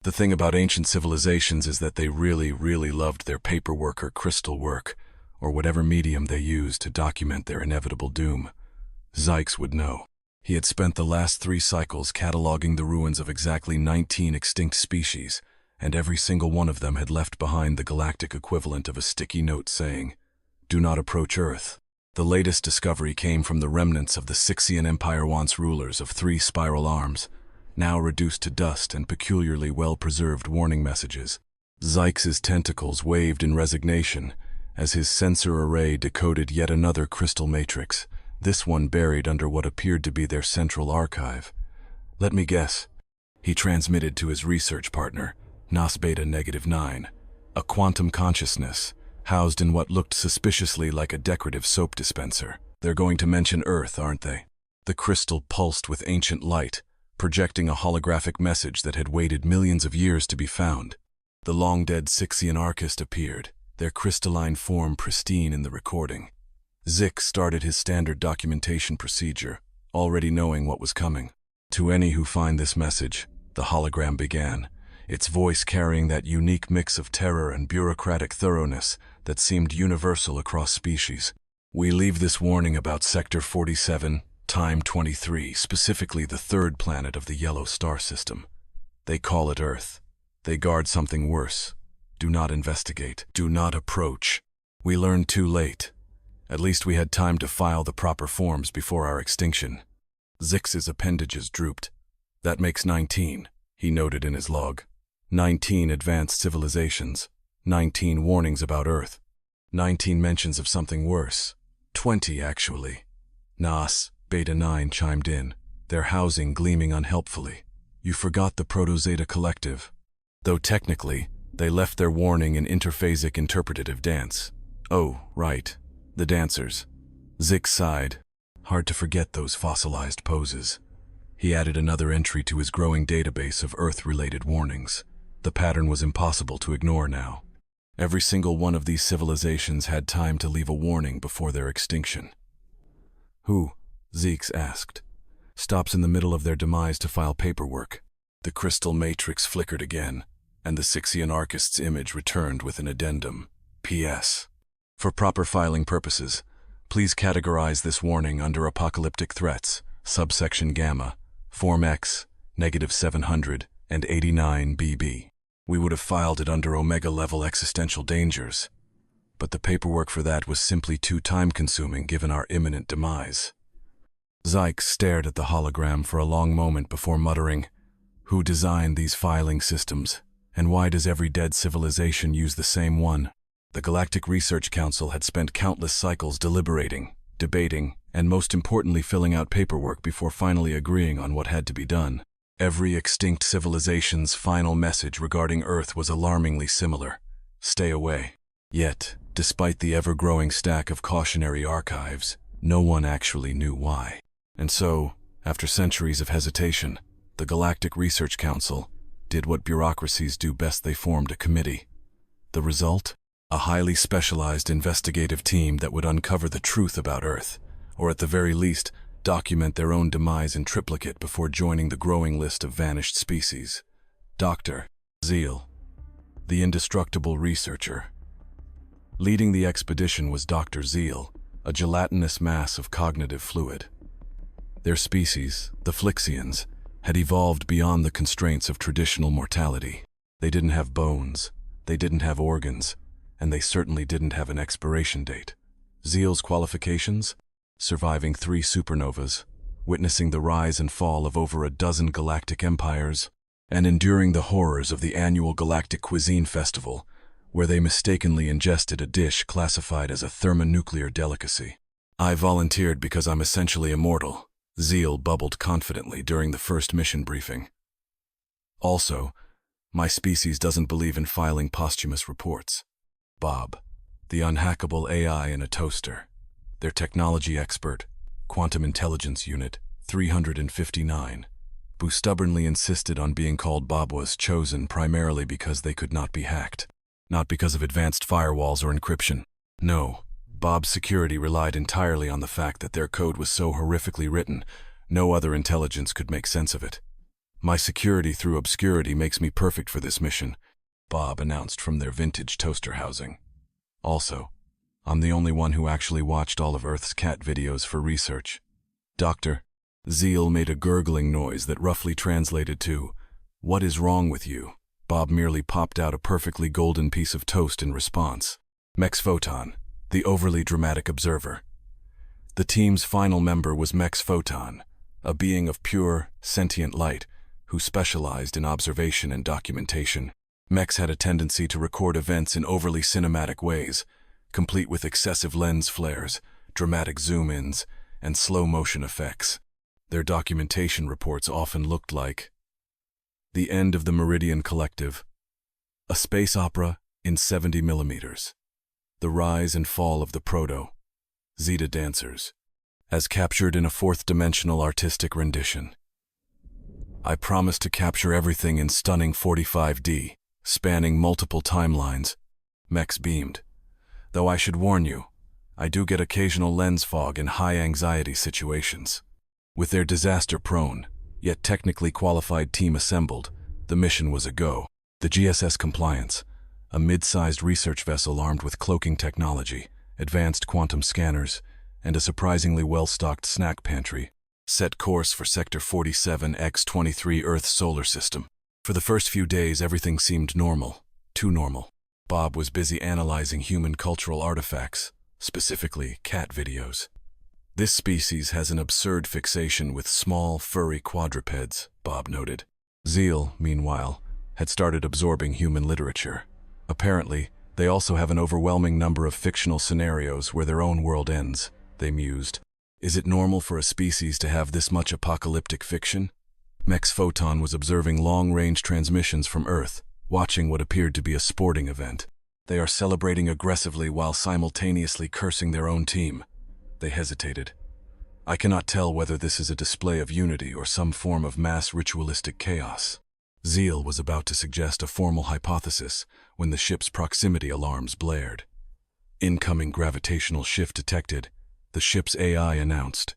The thing about ancient civilizations is that they really, really loved their paperwork or crystal work, or whatever medium they used to document their inevitable doom. Zykes would know. He had spent the last 3 cycles cataloging the ruins of exactly 19 extinct species, and every single one of them had left behind the galactic equivalent of a sticky note saying, "Do not approach Earth." The latest discovery came from the remnants of the Sixian Empire once rulers of 3 spiral arms, now reduced to dust and peculiarly well-preserved warning messages. Zykes' tentacles waved in resignation as his sensor array decoded yet another crystal matrix, this one buried under what appeared to be their central archive. "Let me guess," he transmitted to his research partner, Nas Beta -9, "a quantum consciousness, housed in what looked suspiciously like a decorative soap dispenser. They're going to mention Earth, aren't they?" The crystal pulsed with ancient light, projecting a holographic message that had waited millions of years to be found. The long-dead Sixian archists appeared, their crystalline form pristine in the recording. Zik started his standard documentation procedure, already knowing what was coming. "To any who find this message," the hologram began, its voice carrying that unique mix of terror and bureaucratic thoroughness that seemed universal across species. "We leave this warning about Sector 47, Time 23, specifically the 3rd planet of the Yellow Star System. They call it Earth. They guard something worse. Do not investigate. Do not approach. We learned too late. At least we had time to file the proper forms before our extinction." Zix's appendages drooped. "That makes 19, he noted in his log. 19 advanced civilizations, 19 warnings about Earth, 19 mentions of something worse. 20, actually." Nas Beta 9 chimed in, their housing gleaming unhelpfully. "You forgot the Proto-Zeta Collective. Though technically, they left their warning in interphasic interpretative dance." "Oh, right. The dancers." Zik sighed. Hard to forget those fossilized poses. He added another entry to his growing database of Earth-related warnings. The pattern was impossible to ignore now. Every single one of these civilizations had time to leave a warning before their extinction. "Who?" Zeeks asked. "Stops in the middle of their demise to file paperwork." The crystal matrix flickered again, and the Sixian archist's image returned with an addendum. "P.S. For proper filing purposes, please categorize this warning under apocalyptic threats, subsection Gamma, Form X, -789 BB. We would have filed it under Omega-level existential dangers, but the paperwork for that was simply too time-consuming given our imminent demise." Zyke stared at the hologram for a long moment before muttering, "Who designed these filing systems, and why does every dead civilization use the same one?" The Galactic Research Council had spent countless cycles deliberating, debating, and most importantly filling out paperwork before finally agreeing on what had to be done. Every extinct civilization's final message regarding Earth was alarmingly similar: stay away. Yet, despite the ever-growing stack of cautionary archives, no one actually knew why. And so, after centuries of hesitation, the Galactic Research Council did what bureaucracies do best: they formed a committee. The result? A highly specialized investigative team that would uncover the truth about Earth, or at the very least, document their own demise in triplicate before joining the growing list of vanished species. Dr. Zeal, the indestructible researcher. Leading the expedition was Dr. Zeal, a gelatinous mass of cognitive fluid. Their species, the Flixians, had evolved beyond the constraints of traditional mortality. They didn't have bones, they didn't have organs, and they certainly didn't have an expiration date. Zeal's qualifications? Surviving 3 supernovas, witnessing the rise and fall of over a dozen galactic empires, and enduring the horrors of the annual Galactic Cuisine Festival, where they mistakenly ingested a dish classified as a thermonuclear delicacy. "I volunteered because I'm essentially immortal," Zeal bubbled confidently during the first mission briefing. "Also, my species doesn't believe in filing posthumous reports." Bob, the unhackable AI in a toaster, their technology expert, Quantum Intelligence Unit 359, who stubbornly insisted on being called Bob, was chosen primarily because they could not be hacked, not because of advanced firewalls or encryption. No, Bob's security relied entirely on the fact that their code was so horrifically written, no other intelligence could make sense of it. My security through obscurity makes me perfect for this mission, Bob announced from their vintage toaster housing. Also, I'm the only one who actually watched all of Earth's cat videos for research. Doctor, Zeal made a gurgling noise that roughly translated to, "What is wrong with you?" Bob merely popped out a perfectly golden piece of toast in response. Mex Photon, the overly dramatic observer. The team's final member was Mex Photon, a being of pure, sentient light who specialized in observation and documentation. Mex had a tendency to record events in overly cinematic ways, complete with excessive lens flares, dramatic zoom-ins, and slow-motion effects. Their documentation reports often looked like The End of the Meridian Collective, a space opera in 70 millimeters, The Rise and Fall of the Proto-Zeta Dancers, as captured in a fourth-dimensional artistic rendition. I promised to capture everything in stunning 45D, spanning multiple timelines, Mex beamed. Though I should warn you, I do get occasional lens fog in high-anxiety situations. With their disaster-prone, yet technically qualified team assembled, the mission was a go. The GSS Compliance, a mid-sized research vessel armed with cloaking technology, advanced quantum scanners, and a surprisingly well-stocked snack pantry, set course for Sector 47X23 Earth's solar system. For the first few days, everything seemed normal, too normal. Bob was busy analyzing human cultural artifacts, specifically cat videos. This species has an absurd fixation with small, furry quadrupeds, Bob noted. Zeal, meanwhile, had started absorbing human literature. Apparently, they also have an overwhelming number of fictional scenarios where their own world ends, they mused. Is it normal for a species to have this much apocalyptic fiction? Mex Photon was observing long-range transmissions from Earth, watching what appeared to be a sporting event. They are celebrating aggressively while simultaneously cursing their own team. They hesitated. I cannot tell whether this is a display of unity or some form of mass ritualistic chaos. Zeal was about to suggest a formal hypothesis when the ship's proximity alarms blared. Incoming gravitational shift detected, the ship's AI announced.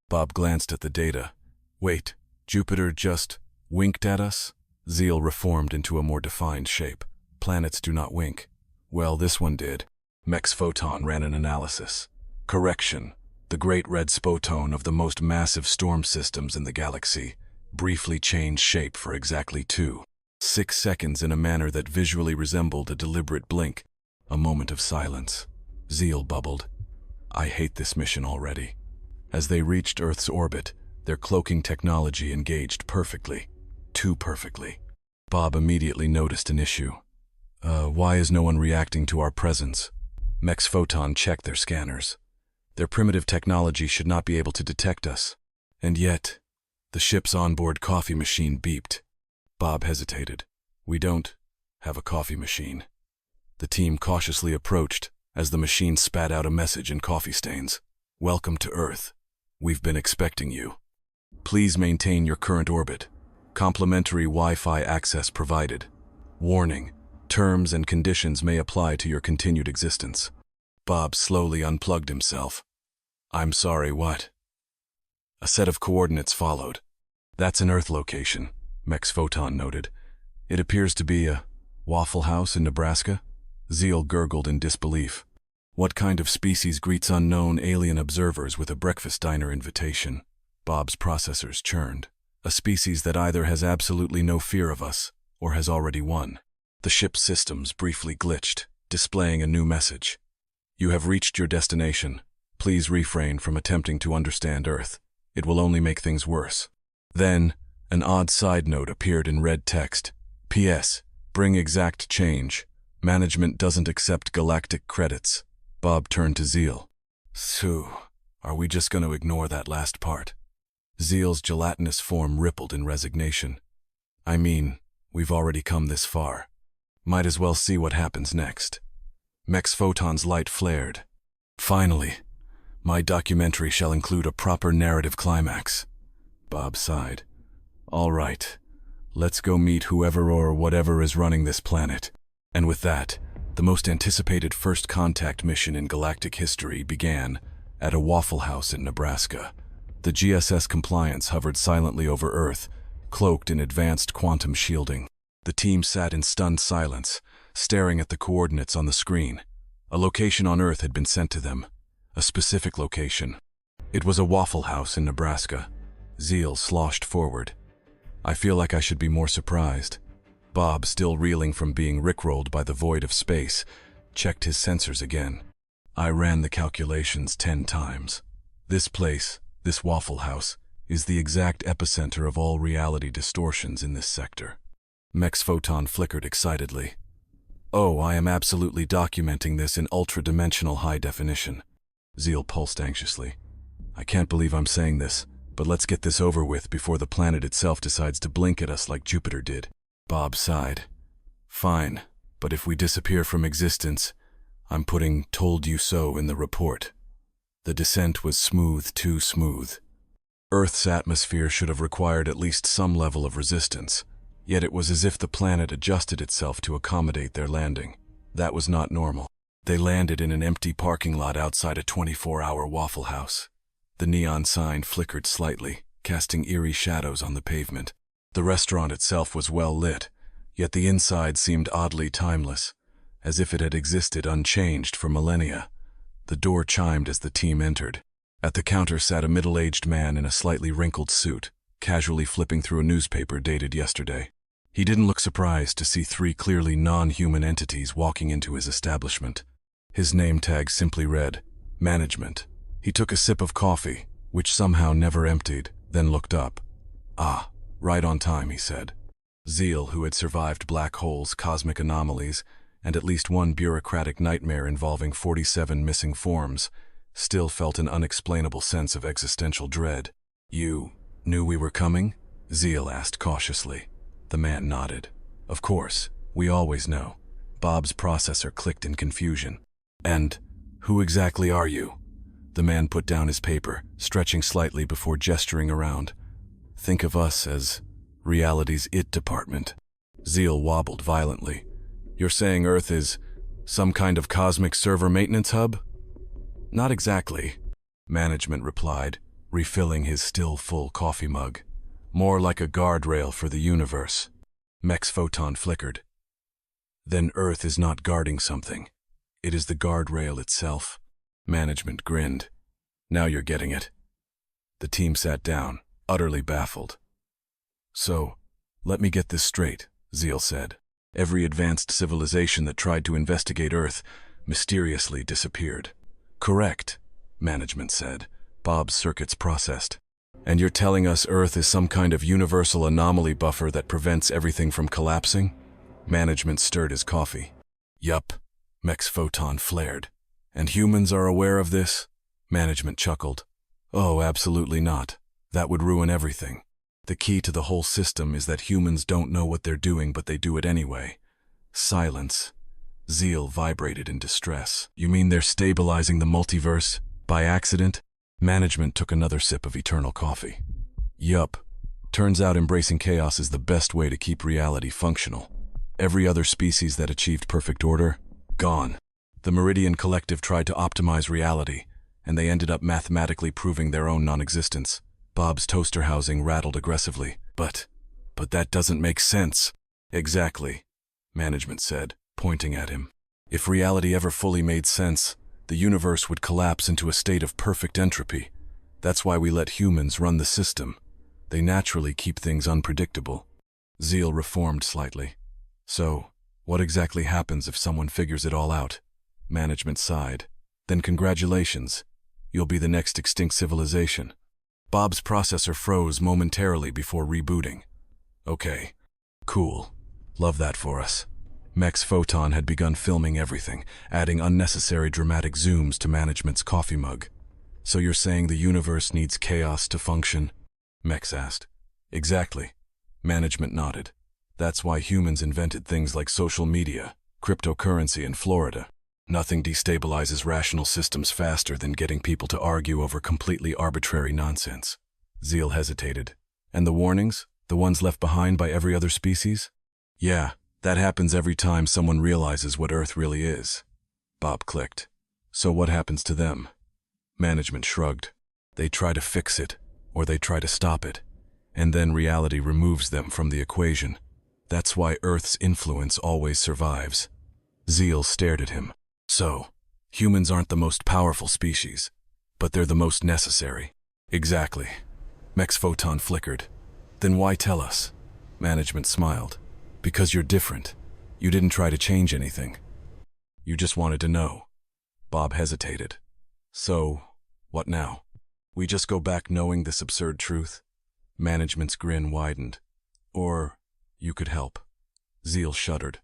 Bob glanced at the data. Wait, Jupiter just winked at us? Zeal reformed into a more defined shape. Planets do not wink. Well, this one did. Mex Photon ran an analysis. Correction. The great red spotone of the most massive storm systems in the galaxy briefly changed shape for exactly 6 seconds in a manner that visually resembled a deliberate blink. A moment of silence. Zeal bubbled. I hate this mission already. As they reached Earth's orbit, their cloaking technology engaged perfectly. Too perfectly. Bob immediately noticed an issue. Why is no one reacting to our presence? Mex Photon checked their scanners. Their primitive technology should not be able to detect us. And yet, the ship's onboard coffee machine beeped. Bob hesitated. We don't have a coffee machine. The team cautiously approached as the machine spat out a message in coffee stains. Welcome to Earth. We've been expecting you. Please maintain your current orbit. Complimentary Wi-Fi access provided. Warning. Terms and conditions may apply to your continued existence. Bob slowly unplugged himself. I'm sorry, what? A set of coordinates followed. That's an Earth location, Mex Photon noted. It appears to be a Waffle House in Nebraska? Zeal gurgled in disbelief. What kind of species greets unknown alien observers with a breakfast diner invitation? Bob's processors churned. A species that either has absolutely no fear of us, or has already won. The ship's systems briefly glitched, displaying a new message. You have reached your destination. Please refrain from attempting to understand Earth. It will only make things worse. Then, an odd side note appeared in red text. P.S. Bring exact change. Management doesn't accept galactic credits. Bob turned to Zeal. So, are we just going to ignore that last part? Zeal's gelatinous form rippled in resignation. I mean, we've already come this far. Might as well see what happens next. Mex Photon's light flared. Finally, my documentary shall include a proper narrative climax. Bob sighed. All right, let's go meet whoever or whatever is running this planet. And with that, the most anticipated first contact mission in galactic history began at a Waffle House in Nebraska. The GSS Compliance hovered silently over Earth, cloaked in advanced quantum shielding. The team sat in stunned silence, staring at the coordinates on the screen. A location on Earth had been sent to them. A specific location. It was a Waffle House in Nebraska. Zeal sloshed forward. I feel like I should be more surprised. Bob, still reeling from being rickrolled by the void of space, checked his sensors again. I ran the calculations 10 times. This place, this Waffle House, is the exact epicenter of all reality distortions in this sector. Mech's photon flickered excitedly. Oh, I am absolutely documenting this in ultra-dimensional high definition. Zeal pulsed anxiously. I can't believe I'm saying this, but let's get this over with before the planet itself decides to blink at us like Jupiter did. Bob sighed. Fine, but if we disappear from existence, I'm putting "told you so" in the report. The descent was smooth, too smooth. Earth's atmosphere should have required at least some level of resistance, yet it was as if the planet adjusted itself to accommodate their landing. That was not normal. They landed in an empty parking lot outside a 24-hour Waffle House. The neon sign flickered slightly, casting eerie shadows on the pavement. The restaurant itself was well lit, yet the inside seemed oddly timeless, as if it had existed unchanged for millennia. The door chimed as the team entered. At the counter sat a middle-aged man in a slightly wrinkled suit, casually flipping through a newspaper dated yesterday. He didn't look surprised to see 3 clearly non-human entities walking into his establishment. His name tag simply read, Management. He took a sip of coffee, which somehow never emptied, then looked up. Ah, right on time, he said. Zeal, who had survived black holes, cosmic anomalies, and at least one bureaucratic nightmare involving 47 missing forms, still felt an unexplainable sense of existential dread. You knew we were coming? Zeal asked cautiously. The man nodded. Of course, we always know. Bob's processor clicked in confusion. And who exactly are you? The man put down his paper, stretching slightly before gesturing around. Think of us as reality's IT department. Zeal wobbled violently. You're saying Earth is some kind of cosmic server maintenance hub? Not exactly, Management replied, refilling his still full coffee mug. More like a guardrail for the universe. Mech's photon flickered. Then Earth is not guarding something. It is the guardrail itself. Management grinned. Now you're getting it. The team sat down, utterly baffled. So, let me get this straight, Zeal said. Every advanced civilization that tried to investigate Earth mysteriously disappeared. Correct, Management said. Bob's circuits processed. And you're telling us Earth is some kind of universal anomaly buffer that prevents everything from collapsing? Management stirred his coffee. Yup, Mech's photon flared. And humans are aware of this? Management chuckled. Oh, absolutely not. That would ruin everything. The key to the whole system is that humans don't know what they're doing, but they do it anyway. Silence. Zeal vibrated in distress. You mean they're stabilizing the multiverse? By accident? Management took another sip of eternal coffee. Yup. Turns out embracing chaos is the best way to keep reality functional. Every other species that achieved perfect order, gone. The Meridian Collective tried to optimize reality, and they ended up mathematically proving their own non-existence. Bob's toaster housing rattled aggressively. But that doesn't make sense. Exactly, Management said, pointing at him. If reality ever fully made sense, the universe would collapse into a state of perfect entropy. That's why we let humans run the system. They naturally keep things unpredictable. Zeal reformed slightly. So, what exactly happens if someone figures it all out? Management sighed. Then congratulations. You'll be the next extinct civilization. Bob's processor froze momentarily before rebooting. Okay. Cool. Love that for us. Mech's photon had begun filming everything, adding unnecessary dramatic zooms to Management's coffee mug. So you're saying the universe needs chaos to function? Mex asked. Exactly. Management nodded. That's why humans invented things like social media, cryptocurrency, and Florida. Nothing destabilizes rational systems faster than getting people to argue over completely arbitrary nonsense. Zeal hesitated. And the warnings? The ones left behind by every other species? Yeah, that happens every time someone realizes what Earth really is. Bob clicked. So what happens to them? Management shrugged. They try to fix it, or they try to stop it. and then reality removes them from the equation. That's why Earth's influence always survives. Zeal stared at him. So, humans aren't the most powerful species, but they're the most necessary. Exactly. Mech's photon flickered. Then why tell us? Management smiled. Because you're different. You didn't try to change anything. You just wanted to know. Bob hesitated. So, what now? We just go back knowing this absurd truth? Management's grin widened. Or, you could help. Zeal shuddered.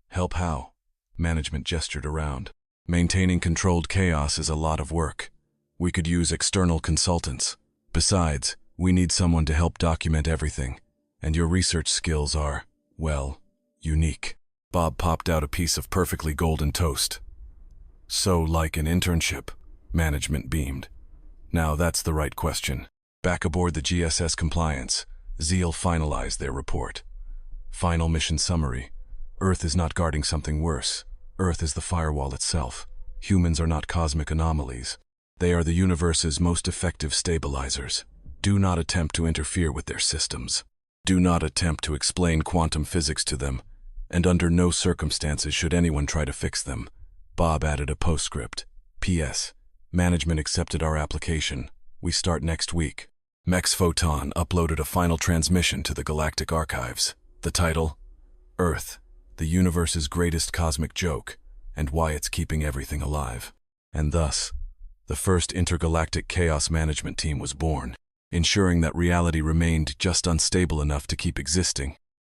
Help how? Management gestured around. Maintaining controlled chaos is a lot of work. We could use external consultants. Besides, we need someone to help document everything. And your research skills are, well, unique. Bob popped out a piece of perfectly golden toast. So, like an internship? Management beamed. Now that's the right question. Back aboard the GSS Compliance, Zeal finalized their report. Final mission summary. Earth is not guarding something worse. Earth is the firewall itself. Humans are not cosmic anomalies. They are the universe's most effective stabilizers. Do not attempt to interfere with their systems. Do not attempt to explain quantum physics to them, and under no circumstances should anyone try to fix them. Bob added a postscript. P.S. Management accepted our application. We start next week. Mech's Photon uploaded a final transmission to the Galactic Archives. The title, Earth, the universe's greatest cosmic joke, and why it's keeping everything alive. And thus, the first intergalactic chaos management team was born, ensuring that reality remained just unstable enough to keep existing.